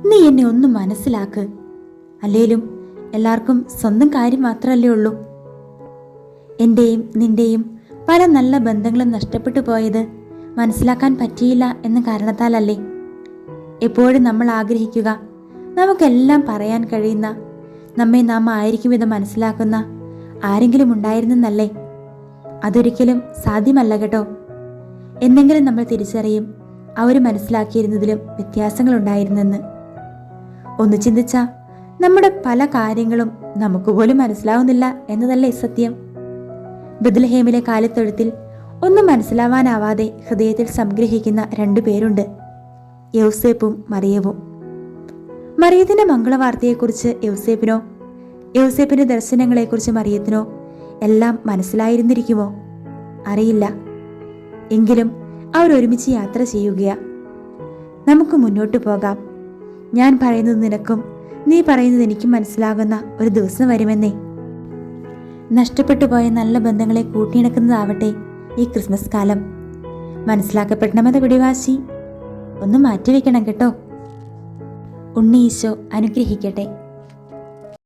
നീ എന്നെ ഒന്ന് മനസ്സിലാക്ക്. അല്ലേലും എല്ലാവർക്കും സ്വന്തം കാര്യം മാത്രമല്ലേ ഉള്ളൂ. എൻ്റെയും നിന്റെയും പല നല്ല ബന്ധങ്ങളും നഷ്ടപ്പെട്ടു പോയത് മനസ്സിലാക്കാൻ പറ്റിയില്ല എന്ന കാരണത്താലല്ലേ? എപ്പോഴും നമ്മൾ ആഗ്രഹിക്കുക നമുക്കെല്ലാം പറയാൻ കഴിയുന്ന, നമ്മെ നാം ആയിരിക്കും വിധം മനസ്സിലാക്കുന്ന ആരെങ്കിലും ഉണ്ടായിരുന്നെന്നല്ലേ? അതൊരിക്കലും സാധ്യമല്ല കേട്ടോ. എന്നെങ്കിലും നമ്മൾ തിരിച്ചറിയും അവർ മനസ്സിലാക്കിയിരുന്നതിലും വ്യത്യാസങ്ങളുണ്ടായിരുന്നെന്ന്. ഒന്ന് ചിന്തിച്ചാൽ നമ്മുടെ പല കാര്യങ്ങളും നമുക്ക് പോലും മനസ്സിലാവുന്നില്ല എന്നതല്ലേ സത്യം. ബെത്ലഹേമിലെ കാലിത്തൊഴുത്തിൽ ഒന്നും മനസ്സിലാവാനാവാതെ ഹൃദയത്തിൽ സംഗ്രഹിക്കുന്ന 2 പേരുണ്ട്, യൗസേപ്പും മറിയവും. മറിയത്തിന്റെ മംഗളവാർത്തയെക്കുറിച്ച് യൗസേപ്പിനോ, യൗസേപ്പിന്റെ ദർശനങ്ങളെക്കുറിച്ച് മറിയത്തിനോ എല്ലാം മനസ്സിലായിരുന്നിരിക്കുമോ? അറിയില്ല. എങ്കിലും അവർ ഒരുമിച്ച് യാത്ര ചെയ്യുകയാ. നമുക്ക് മുന്നോട്ട് പോകാം. ഞാൻ പറയുന്നത് നിനക്കും നീ പറയുന്നത് എനിക്കും മനസ്സിലാകുന്ന ഒരു ദിവസം വരുമെന്നേ. നഷ്ടപ്പെട്ടു പോയ നല്ല ബന്ധങ്ങളെ കൂട്ടിയിണക്കുന്നതാവട്ടെ ഈ ക്രിസ്മസ് കാലം. മനസ്സിലാക്കപ്പെടണമെന്ന പിടിവാശി ഒന്ന് മാറ്റിവെക്കണം കേട്ടോ. ഉണ്ണി ഈശോ അനുഗ്രഹിക്കട്ടെ.